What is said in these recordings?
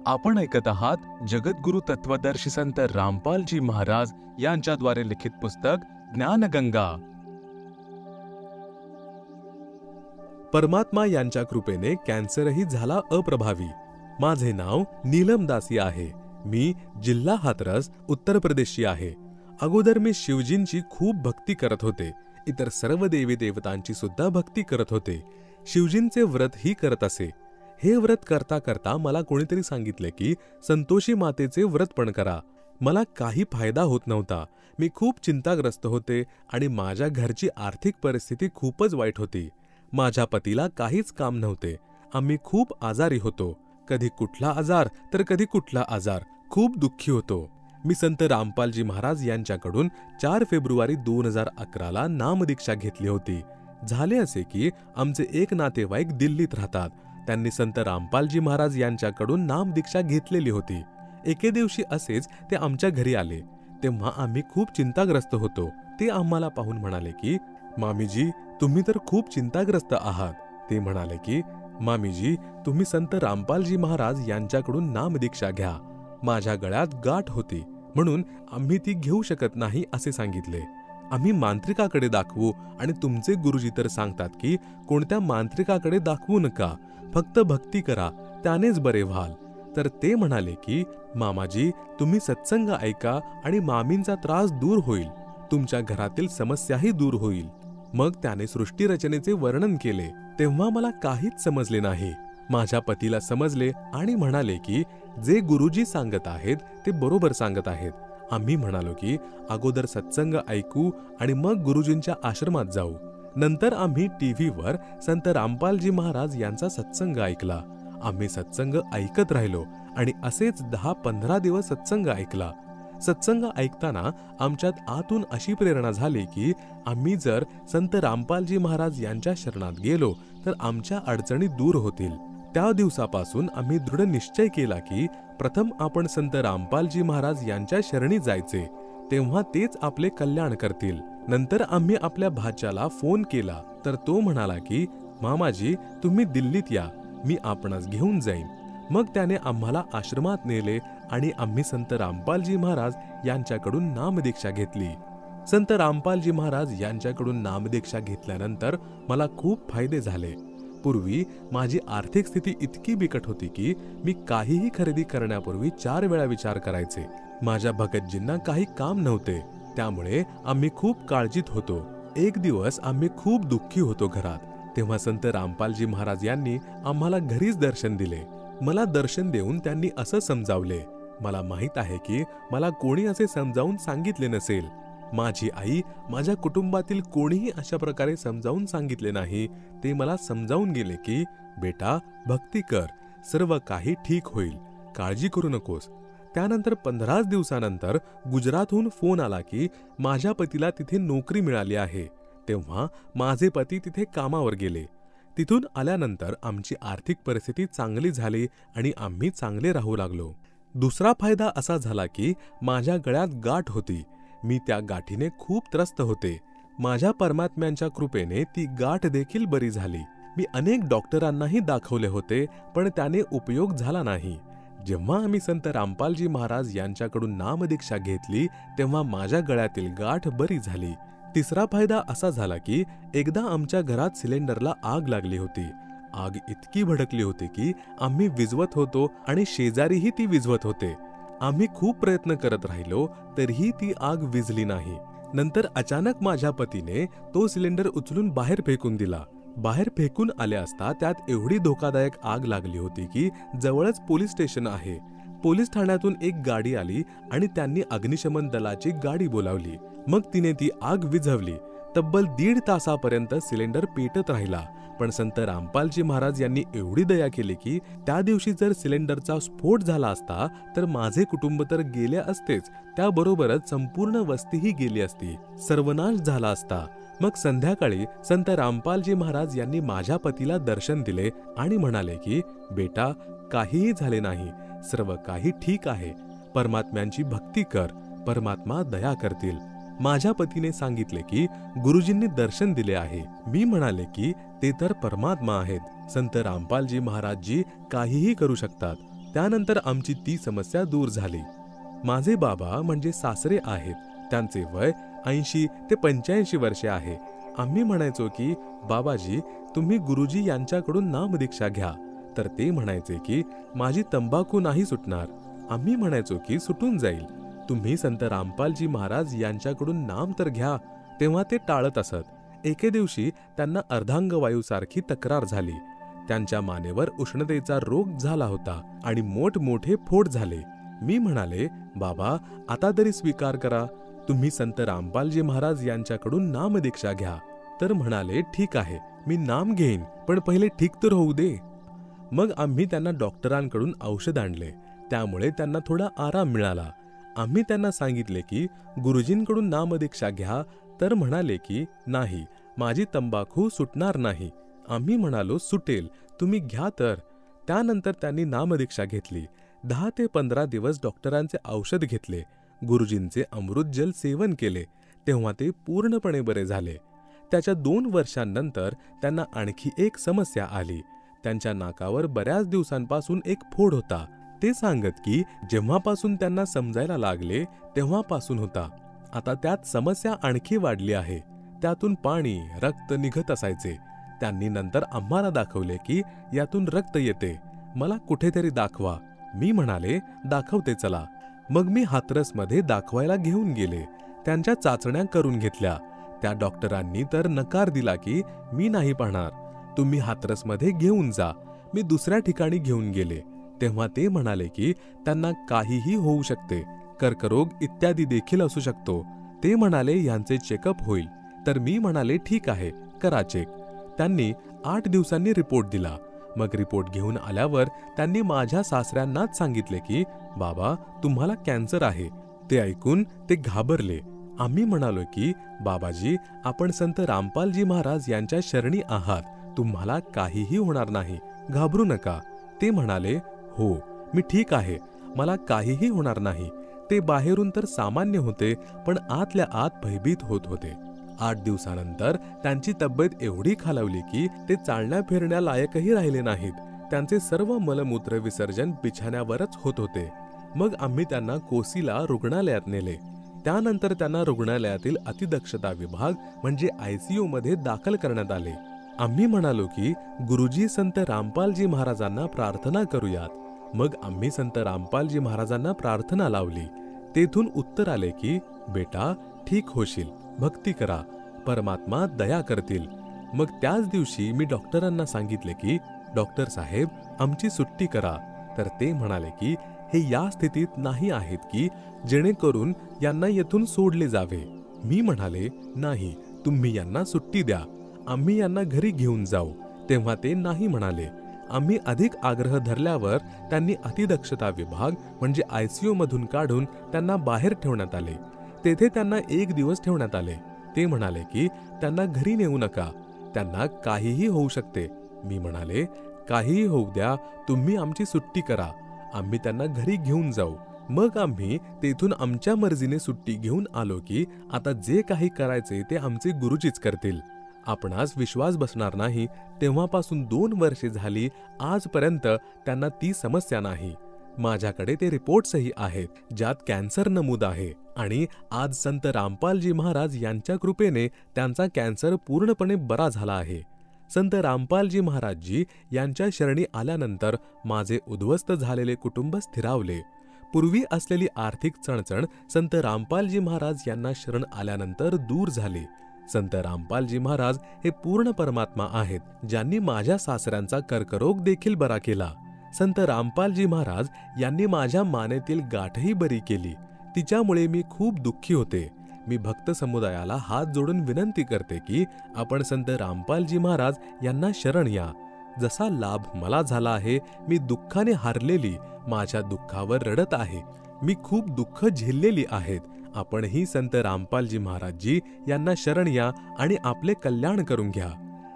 आपण ऐकत आहात जगद्गुरु तत्वदर्शी संत रामपालजी महाराज यांच्याद्वारे लिखित पुस्तक ज्ञानगंगा। परमात्मा यांच्या कृपेने कॅन्सरही झाला अप्रभावी। माझे नाव नीलम दासी आहे। मी जिल्हा हाथरस उत्तर प्रदेशची आहे। अगोदर मी शिवजींची खूप भक्ती करत होते, इतर सर्व देवी देवतांची सुद्धा भक्ती करत होते। शिवजींचे व्रत ही करत असे। हे व्रत करता करता मला कोणीतरी सांगितले की संतोषी मातेचे व्रत पण करा। मला काही फायदा होत नव्हता। मी खूप चिंताग्रस्त होते आणि माझ्या घरची आर्थिक परिस्थिती खूपच वाईट होती। माझ्या पतीला काहीच काम नव्हते। आम्ही खूप आजारी होतो, कधी कुठला आजार तर कधी कुठला आजार। खूप दुःखी होतो। मी संत रामपालजी महाराज यांच्याकडून 4 फेब्रुवारी 2011 ला नामदीक्षा घेतली होती। झाले असे की आमचे एक नातेवाईक दिल्लीत राहतात। त्यांनी संत रामपालजी महाराज यांच्याकडून नामदीक्षा घेतलेली होती। एके दिवशी असेच ते आमच्या घरी आले, तेव्हा आम्ही खूप चिंताग्रस्त होतो। ते आम्हाला पाहून म्हणाले की मामीजी, तुम्ही तर खूप चिंताग्रस्त आहात। ते म्हणाले की मामीजी, तुम्ही संत रामपालजी महाराज यांच्याकडून नामदीक्षा घ्या। माझ्या गळ्यात गाठ होती म्हणून आम्ही ती घेऊ शकत नाही असे सांगितले। आम्ही मांत्रिकाकडे दाखवू आणि तुमचे गुरुजी तर सांगतात की कोणत्या मांत्रिकाकडे दाखवू नका, फक्त भक्ती करा, त्यानेच बरे व्हाल। तर ते म्हणाले की मामाजी, तुम्ही सत्संग ऐका आणि मामींचा त्रास दूर होईल, तुमच्या घरातील समस्याही दूर होईल। मग त्याने सृष्टी रचनेचे वर्णन केले, तेव्हा मला काहीच समजले नाही। माझ्या पतीला समजले आणि म्हणाले की जे गुरुजी सांगत आहेत ते बरोबर सांगत आहेत। आम्ही म्हणालो की अगोदर सत्संग ऐकू आणि मग गुरुजींच्या आश्रमात जाऊ। नंतर आम्ही टीव्हीवर संत रामपालजी महाराज यांचा सत्संग ऐकला। आम्ही सत्संग ऐकत राहिलो आणि असेच 10-15 दिवस सत्संग ऐकला। सत्संग ऐकताना आमच्यात आतून अशी प्रेरणा झाली की आम्ही जर संत रामपालजी महाराज यांच्या शरणात गेलो तर आमच्या अडचणी दूर होतील। त्या दिवसापासून आम्ही दृढ निश्चय केला की प्रथम आपण संत रामपालजी महाराज यांच्या शरणी जायचे, तेव्हा तेच आपले कल्याण करतील। नंतर आम्ही आपल्या भाच्याला फोन केला तर तो म्हणाला की मामाजी, तुम्ही दिल्लीत या, मी आपणास घेऊन जाईन। मग त्याने आम्हाला आश्रमात नेले आणि आम्ही संत रामपालजी महाराज यांच्याकडून नामदीक्षा घेतली। संत रामपालजी महाराज यांच्याकडून नामदीक्षा घेतल्यानंतर मला खूप फायदे झाले। पूर्वी माझी आर्थिक स्थिती इतकी बिकट होती की मी काहीही खरेदी करण्यापूर्वी 4 वेळा विचार करायचे। माझ्या भगतजींना काही काम नव्हते, त्यामुळे आम्ही खूप काळजीत होतो। एक दिवस आम्ही खूप दुःखी होतो घरात, तेव्हा संत रामपालजी महाराज यांनी आम्हाला घरीच दर्शन दिले। मला दर्शन देऊन त्यांनी असं समजावले, मला माहित आहे की मला कोणी असे समजावून सांगितले नसेल। माझी आई, माझ्या कुटुंबातील कोणीही अशा प्रकारे समजावून सांगितले नाही। ते मला समजावून गेले की बेटा, भक्ती कर, सर्व काही ठीक होईल, काळजी करू नकोस। त्यानंतर 15 दिवसानंतर गुजरातहून फोन आला की माझ्या पतीला तिथे नोकरी मिळाली आहे। तेव्हा माझे पती तिथे कामावर गेले। तिथून आल्यानंतर आमची आर्थिक परिस्थिती चांगली झाली आणि आम्ही चांगले राहू लागलो। दुसरा फायदा असा झाला की माझ्या गळ्यात गाठ होती। मी त्या गाठीने खूप त्रस्त होते। माझ्या परमात्म्यांच्या कृपेने ती गाठ देखील बरी झाली। मी अनेक डॉक्टरांनाही दाखवले होते, पण त्याने उपयोग झाला नाही। जेव्हा आम्ही संत रामपालजी महाराज यांच्याकडून नामदीक्षा घेतली तेव्हा माझ्या गळ्यातील गाठ बरी झाली। तिसरा फायदा असा झाला की एकदा आमच्या घरात सिलेंडरला आग लागली होती। आग इतकी भडकली होती की आम्ही विझवत होतो आणि शेजारीही ती विझवत होते। आम्ही खूप प्रयत्न करत राहिलो तरीही ती आग विझली नाही। नंतर अचानक माझ्या पतीने तो सिलेंडर उचलून बाहेर फेकून दिला। बाहेर फेकून आले असता त्यात एवढी धोकादायक आग लागली होती की जवळच पोलीस स्टेशन आहे। पोलीस ठाण्यातून एक गाडी आली आणि त्यांनी अग्निशमन दलाची गाडी बोलावली। मग तिने ती आग विझवली। तब्बल 1.5 तासापर्यंत सिलेंडर पेटत राहिला, पण संत रामपालजी महाराज यांनी एवढी दया केली की त्या दिवशी जर सिलेंडरचा स्फोट झाला असता तर माझे कुटुंब तर गेले असतेच, त्याबरोबरच संपूर्ण वस्तीही गेली असती, सर्वनाश झाला असता। मग संध्याकाळी संत रामपालजी महाराज यांनी माझ्या पतीला दर्शन दिले आणि म्हणाले की बेटा, काहीही झाले नाही, सर्व काही ठीक आहे, परमात्म्यांची भक्ती कर, परमात्मा दया करतील। माझ्या पतीने सांगितले की गुरुजींनी दर्शन दिले आहे। मी म्हणाले की ते तर परमात्मा आहेत, संत रामपालजी महाराज जी काहीही करू शकतात। त्यानंतर आमची ती समस्या दूर झाली. माझे बाबा म्हणजे सासरे आहेत. त्यांचे वय 80 ते 85 वर्षे आहे. आम्ही म्हणायचो की बाबाजी, तुम्ही गुरुजी यांच्याकडून नामदीक्षा घ्या. तर ते म्हणायचे की माझी तंबाखू नाही सुटणार. आम्ही म्हणायचो की सुटून जाईल. तुम्ही संत रामपालजी महाराज यांच्याकडून नाम तर घ्या. तेव्हा ते टाळत असत. एके दिवशी त्यांना अर्धांगवायूसारखी तक्रार झाली. त्यांच्या मानेवर उष्णतेचा रोग झाला होता आणि मोठमोठे फोड झाले. मी म्हणाले, बाबा आता तरी स्वीकार करा. तुम्ही संत रामपालजी महाराज यांच्याकडून नामदीक्षा घ्या. तर म्हणाले, ठीक आहे, मी नाम घेईन, पण पहिले ठीक तर होऊ दे. मग आम्ही त्यांना डॉक्टरांकडून औषध आणले. त्यामुळे त्यांना थोडा आराम मिळाला. आम्ही त्यांना सांगितले की गुरुजींकडून नामदीक्षा घ्या. तर म्हणाले की नाही, माझी तंबाखू सुटणार नाही. आम्ही म्हणालो, सुटेल, तुम्ही घ्या तर. त्यानंतर त्यांनी नामदीक्षा घेतली. 10 ते 15 दिवस डॉक्टरांचे औषध घेतले. गुरुजींचे अमृत जल सेवन केले. तेव्हा ते पूर्णपणे बरे झाले. त्याच्या 2 वर्षांनंतर त्यांना आणखी एक समस्या आली. त्यांच्या नाकावर बऱ्याच दिवसांपासून एक फोड होता. ते सांगत की जेव्हापासून त्यांना समजायला लागले तेव्हापासून होता. आता त्यात समस्या आणखी वाढली आहे. त्यातून पाणी, रक्त निघत असायचे. त्यांनी नंतर आम्हाला दाखवले की यातून रक्त येते. मला कुठेतरी दाखवा. मी म्हणाले, दाखवते चला. मग मी हाथरसमध्ये दाखवायला घेऊन गेले. त्यांच्या चाचण्या करून घेतल्या. त्या डॉक्टरांनी तर नकार दिला की मी नाही पाहणार, तुम्ही हाथरसमध्ये घेऊन जा. मी दुसऱ्या ठिकाणी घेऊन गेले. तेव्हा ते म्हणाले की त्यांना काहीही होऊ शकते, कर्करोग इत्यादी देखील असू शकतो. ते म्हणाले यांचे चेकअप होईल. तर मी म्हणाले, ठीक आहे, करा चेक. त्यांनी 8 दिवसांनी रिपोर्ट दिला. मग रिपोर्ट घेऊन आल्यावर त्यांनी माझ्या सासऱ्यांनाच सांगितले की बाबा, तुम्हाला कॅन्सर आहे. ते ऐकून ते घाबरले. आम्ही म्हणालो की बाबाजी, आपण संत रामपालजी महाराज यांच्या शरणी आहात. तुम्हाला काहीही होणार नाही, घाबरू नका. ते म्हणाले, हो, मी ठीक आहे, मला काहीही होणार नाही. ते बाहेरून तर सामान्य होते, पण आतल्या आत भयभीत होत होते. 8 दिवसानंतर त्यांची तब्येत एवढी खालावली की ते चालण्या फिरण्या लायकही राहिले नाहीत. त्यांचे सर्व मलमूत्र विसर्जन बिछाण्यावरच होत होते. मग आम्ही त्यांना कोसीला रुग्णालयात नेले. त्यानंतर त्यांना रुग्णालयातील अतिदक्षता विभाग म्हणजे ICU मध्ये दाखल करण्यात आले. आम्ही म्हणालो की गुरुजी संत रामपालजी महाराजांना प्रार्थना करूयात. मग आम्ही संत रामपालजी महाराजांना प्रार्थना लावली. तेथून उत्तर आले की बेटा, ठीक होशील, भक्ती करा, परमात्मा दया करतील. मग त्याच दिवशी मी डॉक्टरांना सांगितले की डॉक्टर साहेब, आमची सुट्टी करा. तर ते म्हणाले की हे या स्थितीत नाही आहेत की जेणेकरून यांना येथून सोडले जावे. मी म्हणाले, नाही, तुम्ही यांना सुट्टी द्या, आम्ही यांना घरी घेऊन जाऊ. तेव्हा ते नाही म्हणाले. आम्ही अधिक आग्रह धरल्यावर त्यांनी अतिदक्षता विभाग म्हणजे ICU मधून काढून त्यांना बाहेर ठेवण्यात आले. तेथे त्यांना 1 दिवस ठेवण्यात आले. ते म्हणाले की त्यांना घरी नेऊ नका, त्यांना काहीही होऊ शकते. मी म्हणाले, काहीही होऊ द्या, तुम्ही आमची सुट्टी करा, आम्ही त्यांना घरी घेऊन जाऊ. मग आम्ही तेथून आमच्या मर्जीने सुट्टी घेऊन आलो की आता जे काही करायचे ते आमचे गुरुजीच करतील. आपणास विश्वास बसणार नाही, तेव्हापासून 2 वर्षे झाली, आजपर्यंत त्यांना ती समस्या नाही. माझ्याकडे ते रिपोर्ट्सही आहेत ज्यात कॅन्सर नमूद आहे. आणि आज संत रामपालजी महाराज यांच्या कृपेने त्यांचा कॅन्सर पूर्णपणे बरा झाला आहे. संत रामपालजी महाराजजी यांच्या शरणी आल्यानंतर माझे उद्ध्वस्त झालेले कुटुंब स्थिरावले. पूर्वी असलेली आर्थिक चणचण संत रामपालजी महाराज यांना शरण आल्यानंतर दूर झाली. संत रामपालजी महाराज हे पूर्ण परमात्मा आहेत, ज्यांनी माझ्या सासऱ्यांचा कर्करोग देखील बरा केला. संत रामपालजी महाराज यांनी माझ्या मानेतील गाठही बरी केली. तिच्यामुळे मी खूप दुःखी होते. मी भक्त समुदायाला हात जोडून विनंती करते की आपण संत रामपालजी महाराज यांना शरण या. जसा लाभ मला झाला आहे, मी दुःखाने हारलेली माझ्या दुःखावर रडत आहे. मी खूप दुःख झेललेली आहेत. आपणही संत रामपालजी महाराजजी यांना शरण या आणि आपले कल्याण करून घ्या.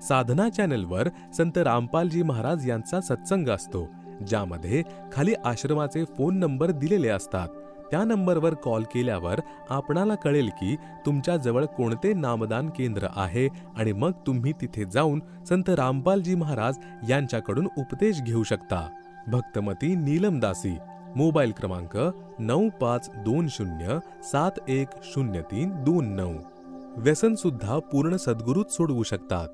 साधना चॅनलवर संत रामपालजी महाराज यांचा सत्संग असतो, ज्यामध्ये खाली आश्रमाचे फोन नंबर दिलेले असतात. त्या नंबरवर कॉल केल्यावर आपणाला कळेल की तुमच्या जवळ कोणते नामदान केंद्र आहे आणि मग तुम्ही तिथे जाऊन संत रामपालजी महाराज यांच्याकडून उपदेश घेऊ शकता. भक्तमती नीलमदासी, मोबाईल क्रमांक 9520710329. व्यसन सुद्धा पूर्ण सद्गुरूच सोडवू शकतात.